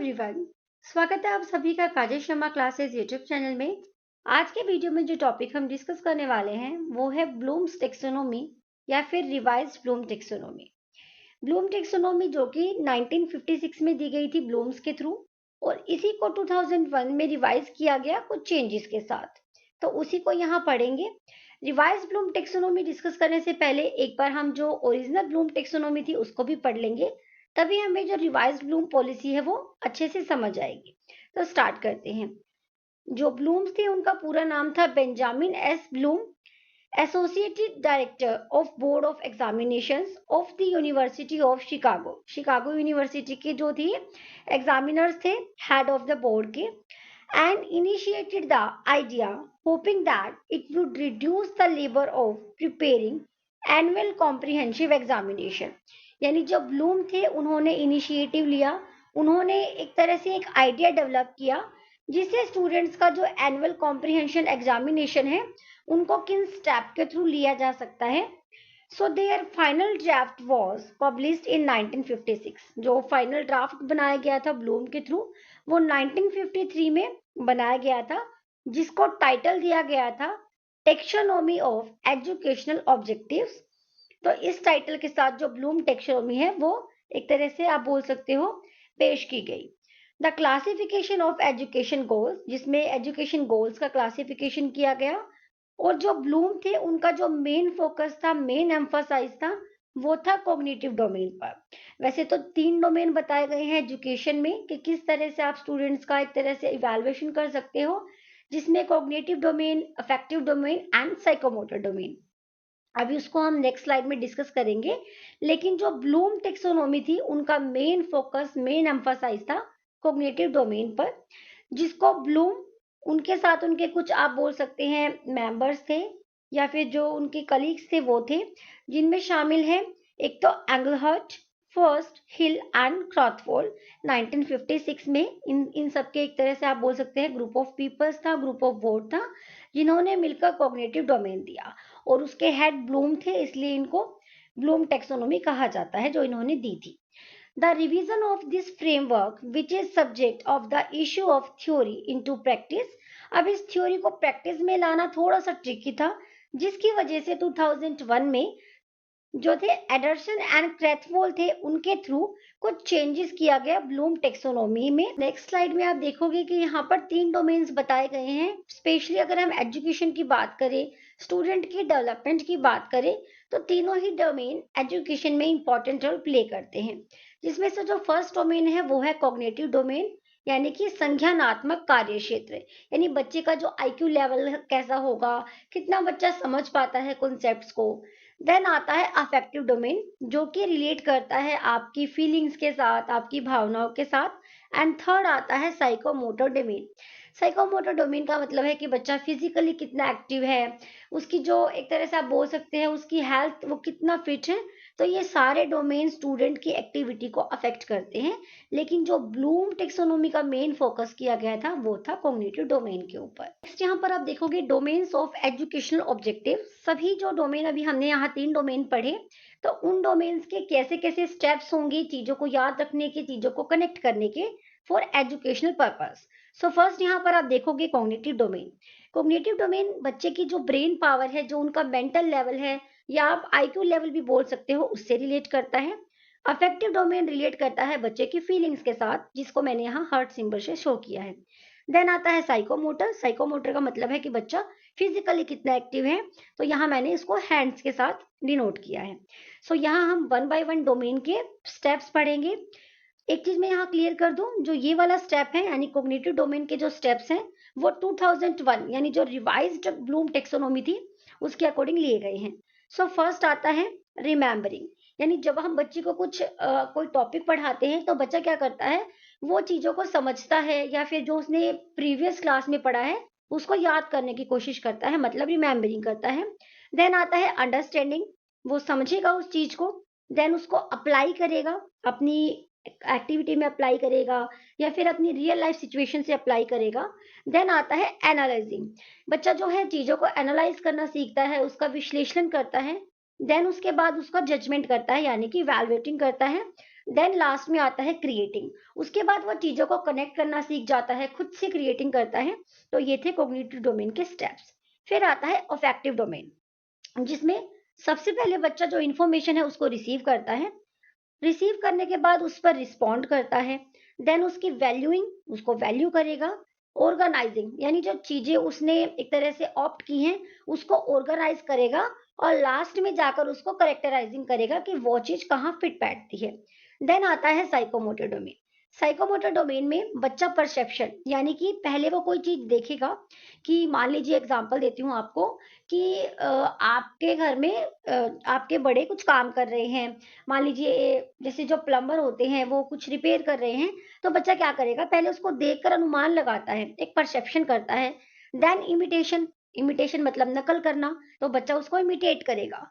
Everyone, स्वागत है आप सभी का काजल शर्मा क्लासेस यूट्यूब चैनल में। आज के वीडियो में जो टॉपिक हम डिस्कस करने वाले हैं वो है ब्लूम्स टेक्सोनोमी या फिर revised Bloom taxonomy. Bloom taxonomy जो कि 1956 में दी गई थी ब्लूम्स के थ्रू, और इसी को 2001 में रिवाइज किया गया कुछ चेंजेस के साथ। तो उसी को यहाँ पढ़ेंगे। रिवाइज ब्लूम टेक्सोनोमी डिस्कस करने से पहले एक बार हम जो ओरिजिनल ब्लूम टेक्सोनोमी थी उसको भी पढ़ लेंगे, तभी हमें जो रिवाइज ब्लूम पॉलिसी है वो अच्छे से समझ आएगी। तो स्टार्ट करते हैं। जो ब्लूम्स थे उनका पूरा नाम था Benjamin S Bloom, associated director of board of examinations of the university of Chicago. Chicago university के जो थी एग्जामिनर्स थे, हेड ऑफ द बोर्ड के, and initiated the idea hoping that it would reduce the labor of preparing annual comprehensive examination। यानी जो Bloom थे उन्होंने initiative लिया, उन्होंने एक तरह से एक आइडिया डेवलप किया जिससे स्टूडेंट्स का जो एनुअल कॉम्प्रिहेंशन एग्जामिनेशन है उनको किन स्टेप के थ्रू लिया जा सकता है। So there final draft was published in 1956। जो फाइनल ड्राफ्ट बनाया गया था ब्लूम के थ्रू वो 1953 में बनाया गया था, जिसको टाइटल दिया गया था टेक्सोनोमी ऑफ एजुकेशनल ऑब्जेक्टिव्स। तो इस टाइटल के साथ जो ब्लूम टेक्सोनोमी है वो एक तरह से आप बोल सकते हो पेश की गई। The classification of education goals, जिसमें एजुकेशन गोल्स का क्लासिफिकेशन किया गया, और जो ब्लूम थे उनका जो मेन फोकस था, मेन एम्फासाइज था, वो था कॉग्निटिव डोमेन पर। वैसे तो 3 डोमेन बताए गए हैं एजुकेशन में कि किस तरह से आप स्टूडेंट्स का एक तरह से इवैल्यूएशन कर सकते हो, जिसमें cognitive domain, affective domain and psychomotor domain. अभी उसको हम नेक्स्ट स्लाइड में डिस्कस करेंगे। लेकिन जो ब्लूम टेक्सोनोमी थी उनका मेन फोकस, मेन एम्फासाइज था कॉग्निटिव डोमेन पर, जिसको ब्लूम, उनके साथ उनके कुछ आप बोल सकते हैं मेंबर्स थे या फिर जो उनके कलीग्स थे वो थे, जिनमें शामिल है एक तो एंगलहर्ट, फर्स्ट, हिल एंड क्रॉथवोल। 1956 में इन सबके एक तरह से आप बोल सकते हैं ग्रुप ऑफ पीपल्स था, ग्रुप ऑफ बोर्ड था, जिन्होंने मिलकर कॉग्निटिव डोमेन दिया, और उसके हेड ब्लूम थे, इसलिए इनको ब्लूम टेक्सोनोमी कहा जाता है जो इन्होंने दी थी। The revision of this framework, which is subject of the issue of theory into practice। अब इस थ्योरी को प्रैक्टिस में लाना थोड़ा सा ट्रिकी था, जिसकी वजह से 2001 में जो थे एडरसन एंड क्रैथवोल थे, उनके थ्रू कुछ चेंजेस किया गया ब्लूम टेक्सोनोमी में। नेक्स्ट स्लाइड में आप देखोगे कि यहाँ पर 3 डोमेन्स बताए गए हैं। स्पेशली अगर हम एजुकेशन की बात करें, स्टूडेंट की डेवलपमेंट की बात करें, तो तीनों ही डोमेन एजुकेशन में इंपॉर्टेंट रोल प्ले करते हैं। जिसमें से जो फर्स्ट डोमेन है वो है कॉग्निटिव डोमेन, यानी कि संज्ञानात्मक कार्य क्षेत्र। यानी बच्चे का जो आईक्यू लेवल कैसा होगा, कितना बच्चा समझ पाता है कॉन्सेप्ट्स को। देन आता है अफेक्टिव डोमेन, जो कि रिलेट करता है आपकी फीलिंग्स के साथ, आपकी भावनाओं के साथ। एंड थर्ड आता है साइकोमोटर डोमेन। साइकोमोटर डोमेन का मतलब है कि बच्चा फिजिकली कितना एक्टिव है, उसकी जो एक तरह से आप बोल सकते हैं उसकी हेल्थ, वो कितना फिट है। तो ये सारे डोमेन स्टूडेंट की एक्टिविटी को अफेक्ट करते हैं। लेकिन जो ब्लूम टेक्सोनोमी का मेन फोकस किया गया था वो था कॉग्निटिव डोमेन के ऊपर। नेक्स्ट यहाँ पर आप देखोगे डोमेन्स ऑफ एजुकेशनल ऑब्जेक्टिव। सभी जो डोमेन अभी हमने यहाँ 3 डोमेन पढ़े, तो उन डोमेन्स के कैसे कैसे स्टेप्स होंगे चीजों को याद रखने के, चीजों को कनेक्ट करने के for educational purpose. So first यहाँ पर आप देखोगे कॉग्निटिव डोमेन। कॉग्निटिव डोमेन बच्चे की जो ब्रेन पावर है, जो उनका मेंटल लेवल है, या आप आईक्यू लेवल भी बोल सकते हो, उससे रिलेट करता है। अफेक्टिव डोमेन रिलेट करता है बच्चे की फीलिंग्स के साथ, जिसको मैंने यहाँ हार्ट सिंबल से शो किया है। देन आता है साइकोमोटर। साइकोमोटर का मतलब है कि बच्चा फिजिकली कितना एक्टिव है, तो यहाँ मैंने इसको हैंड्स के साथ डिनोट किया है। सो यहाँ हम 1 बाय 1 डोमेन के स्टेप्स पढ़ेंगे। एक चीज मैं यहाँ क्लियर कर दूं, जो ये वाला स्टेप है यानी कॉग्निटिव डोमेन के जो स्टेप्स हैं वो 2001 यानी जो रिवाइज्ड ब्लूम टेक्सोनोमी थी उसके अकॉर्डिंग लिए गए हैं। सो फर्स्ट आता है रिमेम्बरिंग। यानी जब हम बच्चे को कुछ कोई टॉपिक पढ़ाते हैं तो बच्चा क्या करता है, वो चीजों को समझता है या फिर जो उसने प्रीवियस क्लास में पढ़ा है उसको याद करने की कोशिश करता है, मतलब रिमेम्बरिंग करता है। देन आता है अंडरस्टैंडिंग। वो समझेगा उस चीज को, देन उसको अप्लाई करेगा, अपनी एक्टिविटी में अप्लाई करेगा या फिर अपनी रियल लाइफ सिचुएशन से अप्लाई करेगा। देन आता है एनालाइजिंग। बच्चा जो है चीजों को एनालाइज करना सीखता है, उसका विश्लेषण करता है। देन उसके बाद उसका जजमेंट करता है, यानी कि वैल्यूएटिंग करता है। देन लास्ट में आता है क्रिएटिंग। उसके बाद वो चीज़ों को कनेक्ट करना सीख जाता है, खुद से क्रिएटिंग करता है। तो ये थे कॉग्निटिव डोमेन के स्टेप्स। फिर आता है अफेक्टिव डोमेन, जिसमें सबसे पहले बच्चा जो इन्फॉर्मेशन है उसको रिसीव करता है। रिसीव करने के बाद उस पर रिस्पॉन्ड करता है। देन उसकी वैल्यूइंग, उसको वैल्यू करेगा। ऑर्गेनाइजिंग, यानी जो चीजें उसने एक तरह से ऑप्ट की हैं उसको ऑर्गेनाइज करेगा। और लास्ट में जाकर उसको करेक्टराइजिंग करेगा कि वो चीज कहाँ फिट बैठती है। देन आता है साइकोमोटर डोमेन। साइकोमोटर डोमेन में बच्चा परसेप्शन, यानी कि पहले वो कोई चीज देखेगा। कि मान लीजिए एग्जांपल देती हूँ आपको कि आपके घर में आपके बड़े कुछ काम कर रहे हैं। मान लीजिए जैसे जो प्लम्बर होते हैं वो कुछ रिपेयर कर रहे हैं, तो बच्चा क्या करेगा, पहले उसको देखकर अनुमान लगाता है, एक परसेप्शन करता है। देन इमिटेशन, इमिटेशन मतलब नकल करना, तो बच्चा उसको इमिटेट करेगा।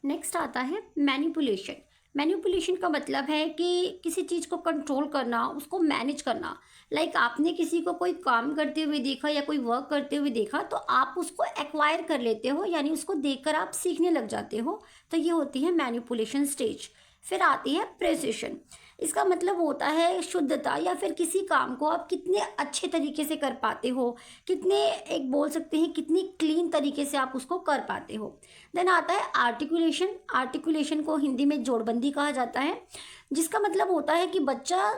नेक्स्ट आता है मैनिपुलेशन। मैनिपुलेशन का मतलब है कि किसी चीज़ को कंट्रोल करना, उसको मैनेज करना। लाइक आपने किसी को कोई काम करते हुए देखा या कोई वर्क करते हुए देखा, तो आप उसको एक्वायर कर लेते हो, यानी उसको देखकर आप सीखने लग जाते हो। तो ये होती है मैनिपुलेशन स्टेज। फिर आती है प्रिसिशन। इसका मतलब होता है शुद्धता, या फिर किसी काम को आप कितने अच्छे तरीके से कर पाते हो, कितने, एक बोल सकते हैं कितनी क्लीन तरीके से आप उसको कर पाते हो। देन आता है आर्टिकुलेशन। आर्टिकुलेशन को हिंदी में जोड़बंदी कहा जाता है, जिसका मतलब होता है कि बच्चा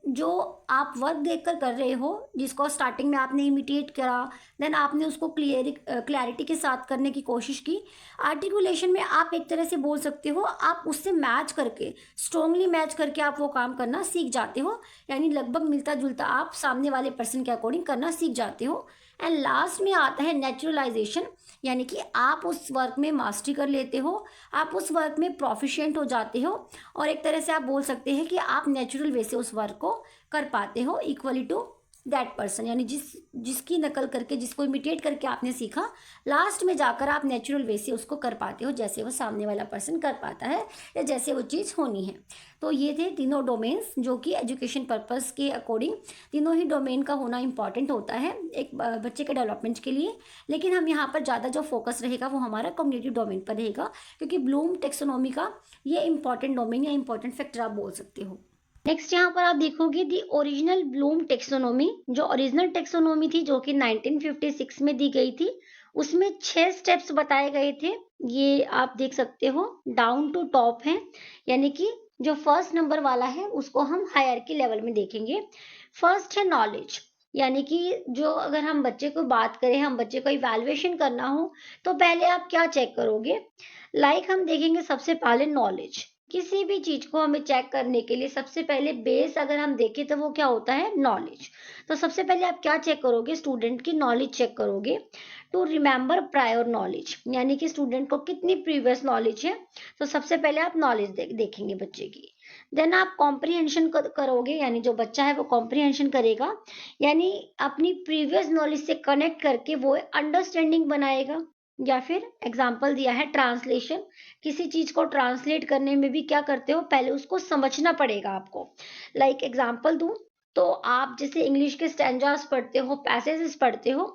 जो आप वर्क देखकर कर रहे हो, जिसको स्टार्टिंग में आपने इमिटेट करा, देन आपने उसको क्लैरिटी के साथ करने की कोशिश की। आर्टिकुलेशन में आप एक तरह से बोल सकते हो, आप उससे मैच करके, स्ट्रोंगली मैच करके आप वो काम करना सीख जाते हो। यानी लगभग मिलता जुलता आप सामने वाले पर्सन के अकॉर्डिंग करना सीख जाते हो। एंड लास्ट में आता है नेचुरलाइजेशन, यानी कि आप उस वर्क में मास्टरी कर लेते हो, आप उस वर्क में प्रोफिशिएंट हो जाते हो। और एक तरह से आप बोल सकते हैं कि आप नेचुरल वे से उस वर्क को कर पाते हो इक्वली टू दैट पर्सन, यानी जिसकी नकल करके, जिसको इमिटेट करके आपने सीखा, लास्ट में जाकर आप नेचुरल वे से उसको कर पाते हो, जैसे वो सामने वाला पर्सन कर पाता है या जैसे वो चीज़ होनी है। तो ये थे तीनों डोमेन्स जो कि एजुकेशन पर्पस के अकॉर्डिंग तीनों ही डोमेन का होना इंपॉर्टेंट होता है एक बच्चे के डेवलपमेंट के लिए। लेकिन हम यहाँ पर ज़्यादा जो फोकस रहेगा वो हमारा कम्युनिटी डोमेन पर रहेगा, क्योंकि ब्लूम टेक्सोनोमी का ये इंपॉर्टेंट डोमेन या इंपॉर्टेंट फैक्टर आप बोल सकते हो। नेक्स्ट यहाँ पर आप देखोगे दी ओरिजिनल ब्लूम टेक्सोनोमी। जो ओरिजिनल टेक्सोनोमी थी जो कि 1956 में दी गई थी, उसमें 6 स्टेप्स बताए गए थे। ये आप देख सकते हो, डाउन टू टॉप है, यानी कि जो फर्स्ट नंबर वाला है उसको हम हायरार्की लेवल में देखेंगे। फर्स्ट है नॉलेज, यानी कि जो अगर हम बच्चे को बात करें, हम बच्चे को इवैल्यूएशन करना हो, तो पहले आप क्या चेक करोगे। लाइक हम देखेंगे सबसे पहले नॉलेज। किसी भी चीज को हमें चेक करने के लिए सबसे पहले बेस अगर हम देखें तो वो क्या होता है, नॉलेज। तो सबसे पहले आप क्या चेक करोगे, स्टूडेंट की नॉलेज चेक करोगे। टू रिमेम्बर प्रायर नॉलेज, यानी कि स्टूडेंट को कितनी प्रीवियस नॉलेज है। तो सबसे पहले आप नॉलेज देखेंगे बच्चे की। देन आप कॉम्प्रिहेंशन करोगे, यानी जो बच्चा है वो कॉम्प्रिहेंशन करेगा, यानी अपनी प्रीवियस नॉलेज से कनेक्ट करके वो अंडरस्टैंडिंग बनाएगा। या फिर एग्जाम्पल दिया है ट्रांसलेशन। किसी चीज को ट्रांसलेट करने में भी क्या करते हो, पहले उसको समझना पड़ेगा आपको। लाइक एग्जाम्पल दूं, तो आप जैसे इंग्लिश के स्टैंजास पढ़ते हो, पैसेजेस पढ़ते हो,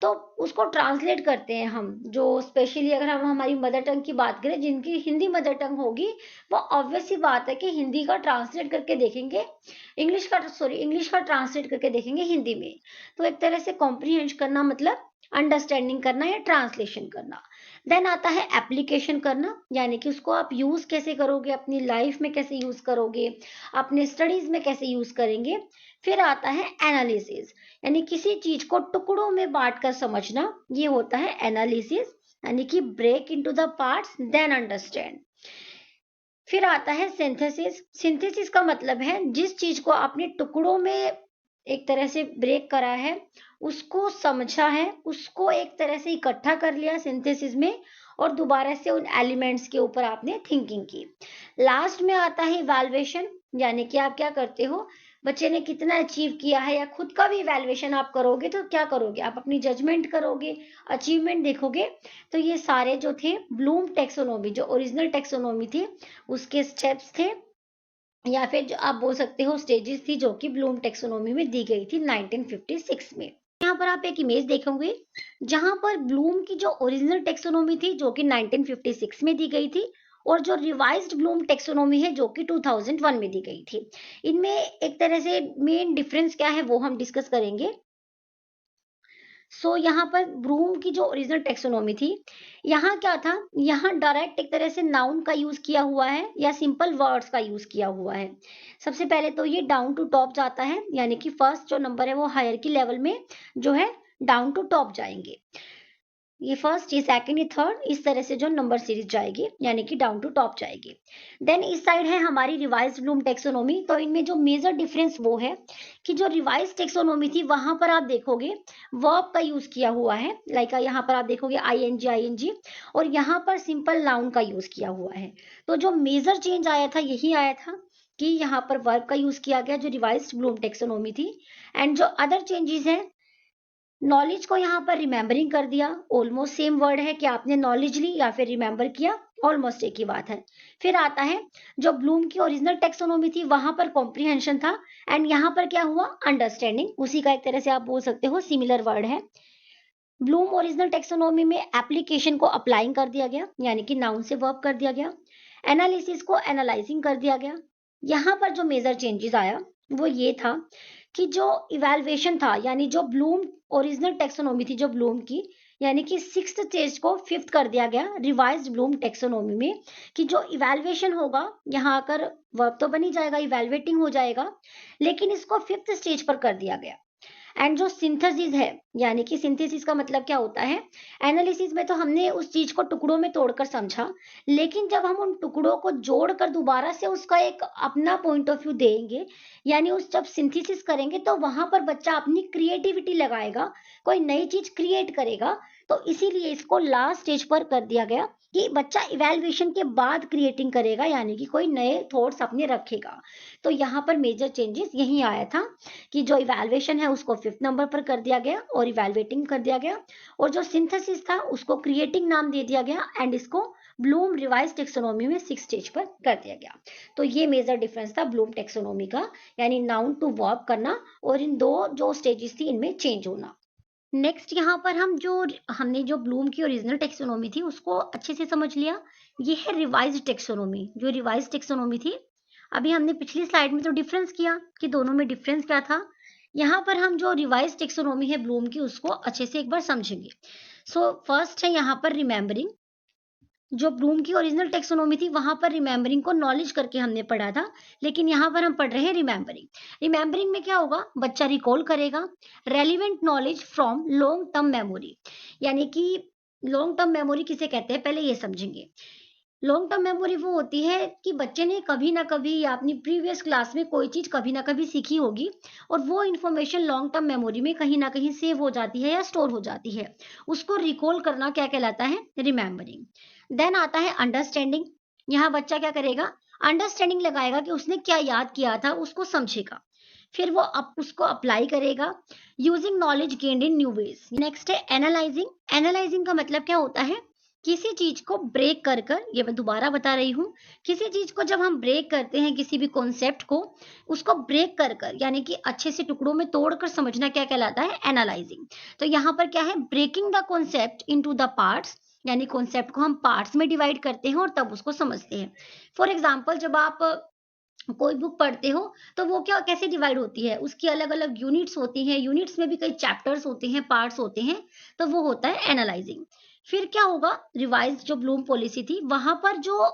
तो उसको ट्रांसलेट करते हैं हम। जो स्पेशली अगर हम हमारी मदर टंग की बात करें, जिनकी हिंदी मदर टंग होगी, वो ऑब्वियस सी बात है कि हिंदी का ट्रांसलेट करके देखेंगे, इंग्लिश का ट्रांसलेट करके देखेंगे हिंदी में। तो एक तरह से कॉम्प्रीहेंड करना मतलब अंडरस्टैंडिंग करना या ट्रांसलेशन करना। देन आता है एप्लीकेशन करना, यानी कि उसको आप यूज कैसे करोगे, अपनी लाइफ में कैसे यूज करोगे, अपने स्टडीज में कैसे यूज करेंगे। फिर आता है एनालिसिस, यानी किसी चीज को टुकड़ों में बांट कर समझना, ये होता है एनालिसिस, यानी कि break into the parts then understand. फिर आता है सिंथेसिस। सिंथेसिस का मतलब है जिस चीज को आपने टुकड़ों में एक तरह से ब्रेक करा है, उसको समझा है, उसको एक तरह से इकट्ठा कर लिया सिंथेसिस में, और दोबारा से उन एलिमेंट्स के ऊपर आपने थिंकिंग की। लास्ट में आता है इवैल्यूएशन, यानी कि आप क्या करते हो, बच्चे ने कितना अचीव किया है, या खुद का भी इवैल्यूएशन आप करोगे। तो क्या करोगे, आप अपनी जजमेंट करोगे, अचीवमेंट देखोगे। तो ये सारे जो थे ब्लूम टेक्सोनोमी, जो ओरिजिनल टेक्सोनोमी थी, उसके स्टेप्स थे, या फिर जो आप बोल सकते हो स्टेजेस थी, जो कि ब्लूम टेक्सोनोमी में दी गई थी 1956 में। यहाँ पर आप एक इमेज देखोगे जहां पर ब्लूम की जो ओरिजिनल टेक्सोनोमी थी जो कि 1956 में दी गई थी, और जो रिवाइज्ड ब्लूम टेक्सोनोमी है जो कि 2001 में दी गई थी। इनमें एक तरह से मेन डिफरेंस क्या है वो हम डिस्कस करेंगे। यहाँ पर ब्लूम की जो ओरिजिनल टेक्सोनोमी थी, यहाँ क्या था, यहाँ डायरेक्ट एक तरह से नाउन का यूज किया हुआ है या सिंपल वर्ड्स का यूज किया हुआ है। सबसे पहले तो ये डाउन टू टॉप जाता है, यानी कि फर्स्ट जो नंबर है वो हायरार्की लेवल में जो है डाउन टू टॉप जाएंगे। ये फर्स्ट, ये सेकंड, ये थर्ड, इस तरह से जो नंबर सीरीज जाएगी यानी कि डाउन टू टॉप जाएगी। देन इस साइड है हमारी रिवाइज्ड ब्लूम टेक्सोनोमी। तो इनमें जो मेजर डिफरेंस वो है कि जो रिवाइज्ड टेक्सोनोमी थी वहां पर आप देखोगे वर्ब का यूज किया हुआ है, लाइक यहाँ पर आप देखोगे आईएनजी, और यहाँ पर सिंपल नाउन का यूज किया हुआ है। तो जो मेजर चेंज आया था यही आया था कि यहाँ पर वर्ब का यूज किया गया जो रिवाइज्ड ब्लूम टेक्सोनोमी थी। एंड जो अदर चेंजेस है, नॉलेज को यहाँ पर रिमेम्बरिंग कर दिया। ऑलमोस्ट सेम वर्ड है कि आपने नॉलेज ली या फिर रिमेम्बर किया, ऑलमोस्ट एक ही बात है। फिर आता है जो ब्लूम की ओरिजिनल टेक्सोनोमी थी वहां पर कॉम्प्रिहेंशन था, एंड यहाँ पर क्या हुआ, अंडरस्टैंडिंग। उसी का एक तरह से आप बोल सकते हो सिमिलर वर्ड है। ब्लूम ओरिजिनल टेक्सोनोमी में एप्लीकेशन को अप्लाइंग कर दिया गया, यानी कि नाउन से वर्ब कर दिया गया। एनालिसिस को एनालाइजिंग कर दिया गया। यहाँ पर जो मेजर चेंजेस आया वो ये था कि जो इवैल्यूएशन था, यानी जो ब्लूम ओरिजिनल टेक्सोनोमी थी जो ब्लूम की, यानी कि सिक्स्थ स्टेज को फिफ्थ कर दिया गया रिवाइज्ड ब्लूम टेक्सोनोमी में, कि जो इवैल्यूएशन होगा यहाँ आकर वर्ब तो बन ही जाएगा, इवैल्यूएटिंग हो जाएगा, लेकिन इसको फिफ्थ स्टेज पर कर दिया गया। एंड जो सिंथेसिस है, यानी कि सिंथेसिस का मतलब क्या होता है, एनालिसिस में तो हमने उस चीज को टुकड़ों में तोड़कर समझा, लेकिन जब हम उन टुकड़ों को जोड़कर दोबारा से उसका एक अपना पॉइंट ऑफ व्यू देंगे, यानी उस जब सिंथेसिस करेंगे तो वहां पर बच्चा अपनी क्रिएटिविटी लगाएगा, कोई नई चीज क्रिएट करेगा। तो इसीलिए इसको लास्ट स्टेज पर कर दिया गया कि बच्चा इवैल्यूएशन के बाद क्रिएटिंग करेगा, यानी कि कोई नए थॉट्स अपने रखेगा। तो यहाँ पर मेजर चेंजेस यही आया था कि जो इवैल्यूएशन है उसको फिफ्थ नंबर पर कर दिया गया और इवैल्यूएटिंग कर दिया गया, और जो सिंथेसिस था उसको क्रिएटिंग नाम दे दिया गया, एंड इसको ब्लूम रिवाइज टेक्सोनोमी में सिक्स स्टेज पर कर दिया गया। तो ये मेजर डिफरेंस था ब्लूम टेक्सोनोमी का, यानी नाउन टू वर्ब करना और इन दो जो स्टेजेस थी इनमें चेंज होना। नेक्स्ट यहाँ पर हमने जो ब्लूम की ओरिजिनल टेक्सोनोमी थी उसको अच्छे से समझ लिया। ये है रिवाइज्ड टेक्सोनोमी। जो रिवाइज्ड टेक्सोनोमी थी, अभी हमने पिछली स्लाइड में तो डिफरेंस किया कि दोनों में डिफरेंस क्या था। यहाँ पर हम जो रिवाइज्ड टेक्सोनोमी है ब्लूम की उसको अच्छे से एक बार समझेंगे। फर्स्ट है यहाँ पर रिमेम्बरिंग। जो ब्लूम की ओरिजिनल टेक्सोनोमी थी वहां पर रिमेम्बरिंग को नॉलेज करके हमने पढ़ा था, लेकिन यहाँ पर हम पढ़ रहे हैं रिमेम्बरिंग। रिमेम्बरिंग में क्या होगा, बच्चा रिकॉल करेगा relevant knowledge from long term memory. यानी कि लॉन्ग टर्म मेमोरी किसे कहते हैं पहले ये समझेंगे। लॉन्ग टर्म मेमोरी वो होती है कि बच्चे ने कभी ना कभी या अपनी प्रीवियस क्लास में कोई चीज कभी ना कभी सीखी होगी, और वो इन्फॉर्मेशन लॉन्ग टर्म मेमोरी में कहीं ना कहीं सेव हो जाती है या स्टोर हो जाती है। उसको रिकॉल करना क्या कहलाता है, रिमेम्बरिंग। देन आता है अंडरस्टैंडिंग। यहाँ बच्चा क्या करेगा, अंडरस्टैंडिंग लगाएगा कि उसने क्या याद किया था उसको समझेगा, फिर वो उसको अप्लाई करेगा यूजिंग नॉलेज गेन्ड इन न्यू वेज। नेक्स्ट है एनालाइजिंग। एनालाइजिंग का मतलब क्या होता है, किसी चीज को ब्रेक कर कर, ये मैं दोबारा बता रही हूँ, किसी चीज को जब हम ब्रेक करते हैं, किसी भी कॉन्सेप्ट को, उसको ब्रेक कर कर यानी कि अच्छे से टुकड़ों में तोड़कर समझना क्या कहलाता है, एनालाइजिंग। तो यहाँ पर क्या है, breaking the concept into the parts, यानी कॉन्सेप्ट को हम पार्ट्स में डिवाइड करते हैं और तब उसको समझते हैं। फॉर एग्जाम्पल, जब आप कोई बुक पढ़ते हो तो वो क्या कैसे डिवाइड होती है, उसकी अलग अलग यूनिट्स होती हैं, यूनिट्स में भी कई चैप्टर्स होते हैं, पार्ट्स होते हैं, तो वो होता है एनालाइजिंग। फिर क्या होगा, रिवाइज जो ब्लूम पॉलिसी थी वहां पर जो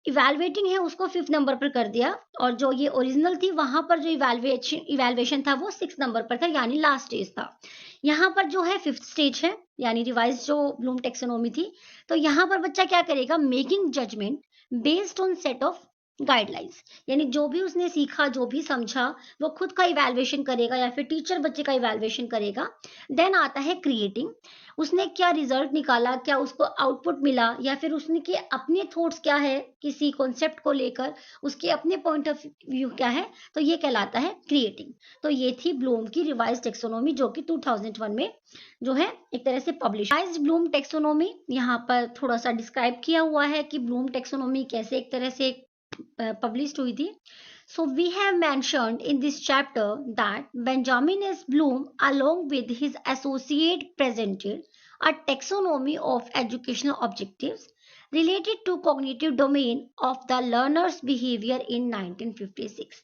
इवैल्यूएटिंग है उसको फिफ्थ नंबर पर कर दिया, और जो ये ओरिजिनल थी वहां पर जो इवैल्यूएशन था वो सिक्स नंबर पर था, यानी लास्ट स्टेज था। यहाँ पर जो है फिफ्थ स्टेज है, यानी रिवाइज जो ब्लूम टेक्सोनोमी थी। तो यहाँ पर बच्चा क्या करेगा, making judgement based on set of guidelines, यानी जो भी उसने सीखा, जो भी समझा, वो खुद का इवैल्यूएशन करेगा या फिर टीचर बच्चे का इवैल्यूएशन करेगा। देन आता है क्रिएटिंग। उसने क्या रिजल्ट निकाला, क्या उसको आउटपुट मिला, या फिर उसने के अपने थॉट्स क्या है किसी कॉन्सेप्ट को लेकर, उसके अपने पॉइंट ऑफ व्यू क्या है, तो ये कहलाता है क्रिएटिंग। तो ये थी ब्लूम की रिवाइज टेक्सोनोमी जो कि 2001 में जो है एक तरह से पब्लिश। रिवाइज ब्लूम टेक्सोनोमी यहाँ पर थोड़ा सा डिस्क्राइब किया हुआ है कि ब्लूम टेक्सोनोमी कैसे एक तरह से published हुई थी. So we have mentioned in this chapter that Benjamin S. Bloom along with his associate presented a taxonomy of educational objectives related to cognitive domain of the learner's behavior in 1956.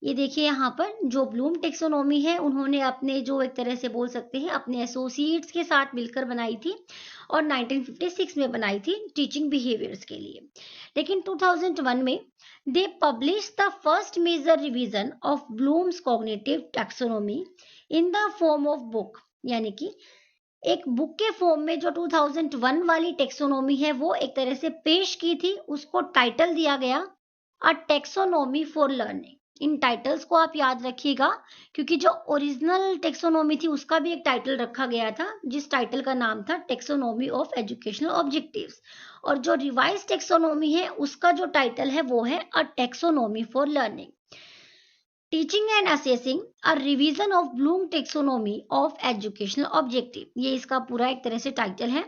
ये देखिए यहाँ पर जो Bloom taxonomy है उन्होंने अपने जो एक तरह से बोल सकते हैं अपने एसोसिएट्स के साथ मिलकर बनाई थी और 1956 में बनाई थी टीचिंग बिहेवियर्स के लिए। लेकिन 2001 में they publish the first major revision of Bloom's cognitive taxonomy in the form of book, यानी कि एक बुक के फॉर्म में जो 2001 वाली टेक्सोनॉमी है वो एक तरह से पेश की थी। उसको टाइटल दिया गया अ टेक्सोनॉमी फॉर लर्निंग। इन टाइटल्स को आप याद रखिएगा क्योंकि जो ओरिजिनल टेक्सोनॉमी थी उसका भी एक टाइटल रखा गया था जिस टाइटल का नाम था टेक्सोनॉमी ऑफ एजुकेशनल ऑब्जेक्टिव्स, और जो रिवाइज टेक्सोनॉमी है उसका जो टाइटल है वो है a taxonomy for learning. Teaching and assessing a revision of Bloom taxonomy of educational objective, ये इसका पूरा एक तरह से टाइटल है।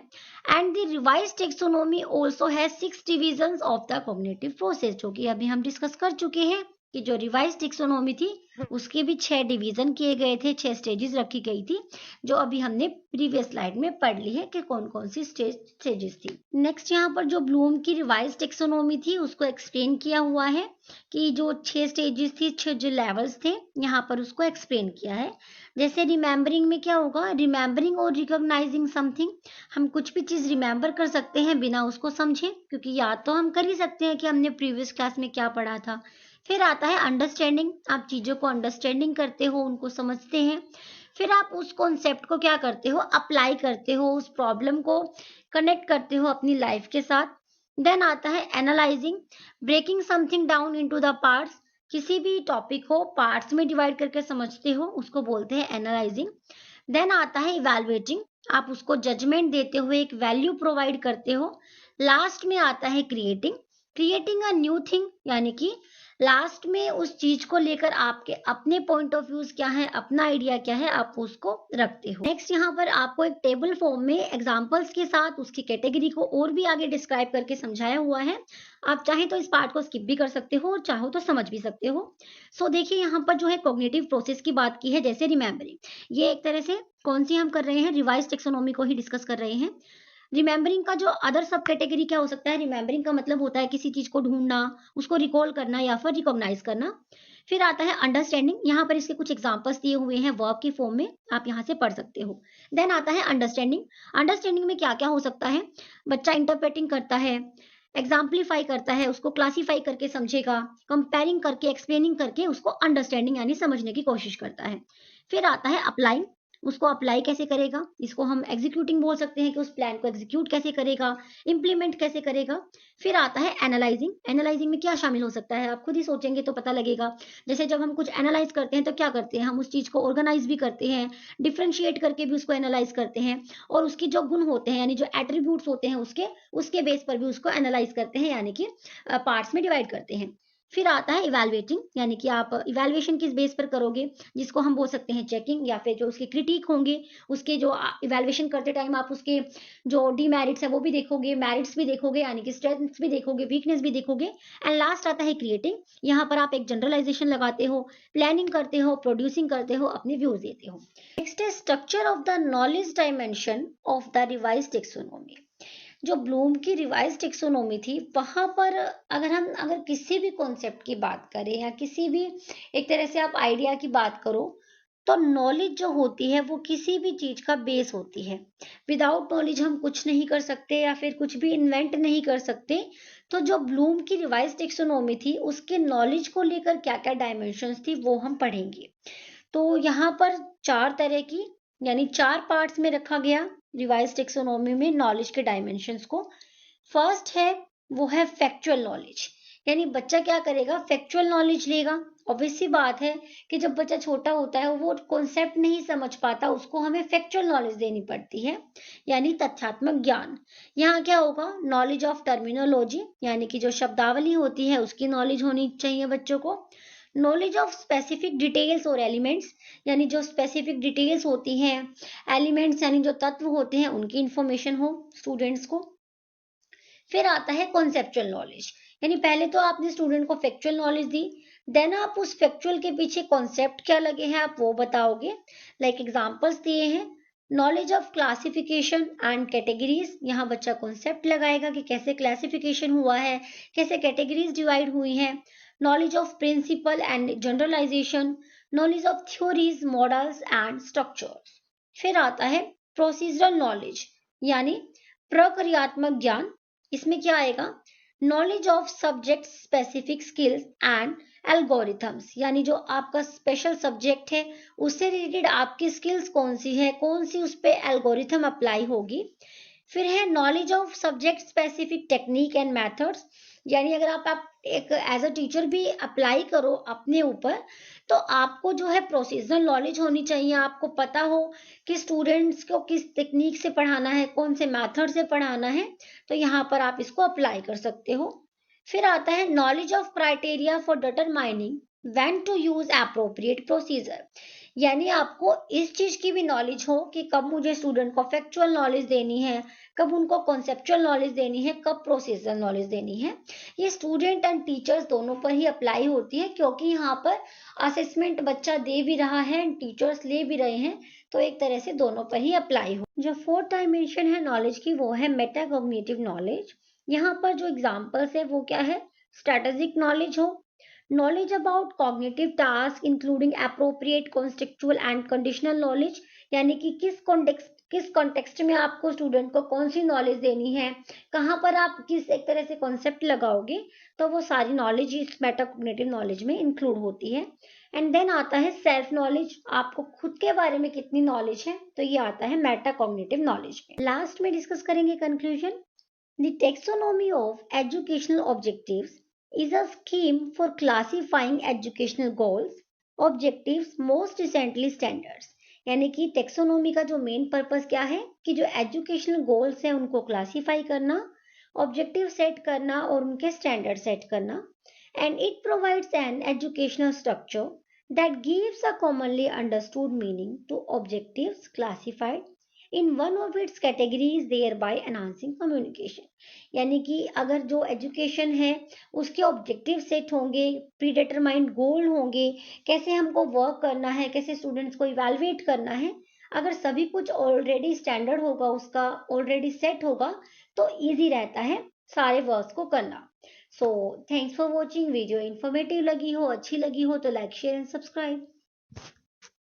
And the revise taxonomy also has 6 divisions of the cognitive process, जो कि अभी हम डिस्कस कर चुके हैं कि जो रिवाइज टेक्सोनॉमी थी उसके भी 6 डिवीजन किए गए थे, 6 स्टेजेस रखी गई थी, जो अभी हमने प्रीवियस स्लाइड में पढ़ ली है कि कौन कौन सी स्टेजेस थी। नेक्स्ट यहाँ पर जो ब्लूम की रिवाइज टेक्सोनॉमी थी उसको एक्सप्लेन किया हुआ है कि जो 6 स्टेजेस थी, 6 जो लेवल्स थे, यहाँ पर उसको एक्सप्लेन किया है। जैसे रिमेम्बरिंग में क्या होगा, रिमेम्बरिंग और रिकॉग्नाइजिंग समथिंग, हम कुछ भी चीज रिमेम्बर कर सकते हैं बिना उसको समझे, क्योंकि याद तो हम कर ही सकते हैं कि हमने प्रीवियस क्लास में क्या पढ़ा था। फिर आता है अंडरस्टैंडिंग, आप चीजों को अंडरस्टैंडिंग करते हो, उनको समझते हैं। फिर आप उस कॉन्सेप्ट को क्या करते हो, अप्लाई करते हो, उस प्रॉब्लम को कनेक्ट करते हो अपनी लाइफ के साथ। देन आता है analyzing, breaking something down into the parts, किसी भी टॉपिक को पार्ट्स में डिवाइड करके समझते हो, उसको बोलते हैं एनालाइजिंग। देन आता है इवैल्यूएटिंग, आप उसको जजमेंट देते हुए एक वैल्यू प्रोवाइड करते हो। लास्ट में आता है creating, creating a new thing, यानी कि लास्ट में उस चीज को लेकर आपके अपने पॉइंट ऑफ व्यूज क्या है, अपना आइडिया क्या है, आप उसको रखते हो। नेक्स्ट यहाँ पर आपको एक टेबल फॉर्म में एग्जांपल्स के साथ उसकी कैटेगरी को और भी आगे डिस्क्राइब करके समझाया हुआ है। आप चाहें तो इस पार्ट को स्किप भी कर सकते हो और चाहो तो समझ भी सकते हो। सो देखिए यहाँ पर जो है कॉग्निटिव प्रोसेस की बात की है, जैसे रिमेम्बरिंग, ये एक तरह से कौन सी हम कर रहे हैं, रिवाइज टेक्सोनॉमी को ही डिस्कस कर रहे हैं। रिमेम्बरिंग का जो अदर सब कैटेगरी क्या हो सकता है, रिमेम्बरिंग का मतलब होता है किसी चीज को ढूंढना, उसको रिकॉल करना या फिर रिकॉग्नाइज करना। फिर आता है अंडरस्टैंडिंग, यहाँ पर इसके कुछ एग्जांपल्स दिए हुए हैं वर्ब की फॉर्म में, आप यहाँ से पढ़ सकते हो। देन आता है अंडरस्टैंडिंग, अंडरस्टैंडिंग में क्या क्या हो सकता है, बच्चा इंटरप्रेटिंग करता है, एग्जाम्पलीफाई करता है, उसको क्लासीफाई करके समझेगा, कंपेयरिंग करके, एक्सप्लेनिंग करके उसको अंडरस्टैंडिंग यानी समझने की कोशिश करता है। फिर आता है अप्लाइंग, उसको अप्लाई कैसे करेगा, इसको हम एग्जीक्यूटिंग बोल सकते हैं कि उस प्लान को एग्जीक्यूट कैसे करेगा, इंप्लीमेंट कैसे करेगा। फिर आता है एनालाइजिंग, एनालाइजिंग में क्या शामिल हो सकता है, आप खुद ही सोचेंगे तो पता लगेगा। जैसे जब हम कुछ एनालाइज करते हैं तो क्या करते हैं, हम उस चीज को ऑर्गेनाइज भी करते हैं, डिफ्रेंशिएट करके भी उसको एनालाइज करते हैं, और उसके जो गुण होते हैं यानी जो एट्रीब्यूट्स होते हैं उसके बेस पर भी उसको एनालाइज करते हैं, यानी कि पार्ट्स में डिवाइड करते हैं। फिर आता है इवैल्यूएटिंग, यानी कि आप इवैल्यूएशन किस बेस पर करोगे, जिसको हम बोल सकते हैं चेकिंग, या फिर जो उसके क्रिटिक होंगे, उसके जो इवैल्यूएशन करते टाइम आप उसके जो डीमेरिट्स है वो भी देखोगे, मेरिट्स भी देखोगे, यानी कि स्ट्रेंथ्स भी देखोगे, वीकनेस भी देखोगे। एंड लास्ट आता है क्रिएटिंग, यहाँ पर आप एक जनरलाइजेशन लगाते हो, प्लानिंग करते हो, प्रोड्यूसिंग करते हो, अपने व्यूज देते हो। नेक्स्ट है structure of the knowledge dimension of the revise taxonomy. जो ब्लूम की रिवाइज टेक्सोनॉमी थी वहां पर अगर किसी भी कॉन्सेप्ट की बात करें या किसी भी एक तरह से आप आइडिया की बात करो, तो नॉलेज जो होती है वो किसी भी चीज का बेस होती है। विदाउट नॉलेज हम कुछ नहीं कर सकते या फिर कुछ भी इन्वेंट नहीं कर सकते। तो जो ब्लूम की रिवाइज टेक्सोनॉमी थी उसके नॉलेज को लेकर क्या क्या डायमेंशंस थी वो हम पढ़ेंगे। तो यहाँ पर 4 तरह की यानी 4 पार्ट्स में रखा गया रिवाइज टेक्सोनॉमी में नॉलेज के डायमेंशंस को। फर्स्ट है वो है फैक्चुअल नॉलेज, यानी बच्चा क्या करेगा, फैक्चुअल नॉलेज लेगा। ऑब्वियस सी बात है कि जब बच्चा छोटा होता है वो कॉन्सेप्ट नहीं समझ पाता, उसको हमें फैक्चुअल नॉलेज देनी पड़ती है, यानी तथ्यात्मक ज्ञान। यहाँ क्या होगा, नॉलेज ऑफ टर्मिनोलॉजी, यानी कि जो शब्दावली होती है उसकी नॉलेज होनी चाहिए बच्चों को। नॉलेज ऑफ स्पेसिफिक डिटेल्स और एलिमेंट्स, यानी जो स्पेसिफिक डिटेल्स होती हैं, एलिमेंट्स यानी जो तत्व होते हैं उनकी इंफॉर्मेशन हो स्टूडेंट्स को। फिर आता है कॉन्सेप्चुअल नॉलेज, यानी पहले तो आपने स्टूडेंट को फैक्चुअल नॉलेज दी, देन आप उस फैक्चुअल के पीछे कॉन्सेप्ट क्या लगे हैं आप वो बताओगे, लाइक एग्जांपल्स दिए हैं। Knowledge of classification and categories, यहाँ बच्चा कॉन्सेप्ट लगाएगा कि कैसे क्लासिफिकेशन हुआ है, कैसे कैटेगरीज डिवाइड हुई हैं। Knowledge of principle and generalization, knowledge of theories, models and structures. फिर आता है प्रोसीजरल नॉलेज, यानी प्रक्रियात्मक ज्ञान। इसमें क्या आएगा? Knowledge of subject specific skills and algorithms, यानी जो आपका स्पेशल सब्जेक्ट है उससे रिलेटेड आपकी स्किल्स कौन सी है, कौन सी उस पर एल्गोरिथम अप्लाई होगी। फिर है knowledge of subject specific technique and methods, यानी अगर आप एक एज अ टीचर भी अप्लाई करो अपने ऊपर, तो आपको जो है प्रोसीजरल नॉलेज होनी चाहिए, आपको पता हो कि स्टूडेंट्स को किस टेक्निक से पढ़ाना है, कौन से मेथड से पढ़ाना है, तो यहाँ पर आप इसको अप्लाई कर सकते हो। फिर आता है knowledge of criteria for determining when to use appropriate procedure, यानी आपको इस चीज की भी नॉलेज हो कि कब मुझे स्टूडेंट को फैक्चुअल नॉलेज देनी है, कब उनको कॉन्सेप्चुअल नॉलेज देनी है, कब प्रोसीजरल नॉलेज देनी है। ये स्टूडेंट एंड टीचर्स दोनों पर ही अप्लाई होती है, क्योंकि यहाँ पर असेसमेंट बच्चा दे भी रहा है एंड टीचर्स ले भी रहे हैं, तो एक तरह से दोनों पर ही अप्लाई हो। जो फोर्थ डायमेंशन है नॉलेज की, वो है मेटाकॉग्निटिव नॉलेज। यहाँ पर जो एग्जाम्पल्स है वो क्या है? स्ट्रेटेजिक नॉलेज हो, knowledge about cognitive tasks including appropriate contextual and conditional knowledge, यानी कि किस कॉन्टेक्स्ट में आपको स्टूडेंट को कौन सी नॉलेज देनी है, कहाँ पर आप किस एक तरह से कॉन्सेप्ट लगाओगे, तो वो सारी नॉलेज इस मेटाकॉग्निटिव नॉलेज में इंक्लूड होती है। एंड देन आता है सेल्फ नॉलेज, आपको खुद के बारे में कितनी नॉलेज है, तो ये आता है मेटाकॉग्निटिव नॉलेज में। लास्ट में डिस्कस करेंगे conclusion. The taxonomy of educational objectives is a scheme for classifying educational goals, objectives, most recently standards। यानी कि टेक्सोनोमी का जो मेन पर्पस क्या है कि जो एजुकेशनल गोल्स हैं उनको क्लासीफाई करना, ऑब्जेक्टिव सेट करना और उनके स्टैंडर्ड सेट करना। And it provides an educational structure that gives a commonly understood meaning to objectives classified in one of its categories, thereby enhancing communication। यानी कि अगर जो एजुकेशन है उसके ऑब्जेक्टिव सेट होंगे, प्री डिटरमाइंड गोल होंगे, कैसे हमको वर्क करना है, कैसे स्टूडेंट्स को इवेलुएट करना है, अगर सभी कुछ ऑलरेडी स्टैंडर्ड होगा, उसका ऑलरेडी सेट होगा, तो इजी रहता है सारे वर्क्स को करना। So thanks for watching. Video informative लगी हो, अच्छी लगी हो तो लाइक शेयर एंड सब्सक्राइब।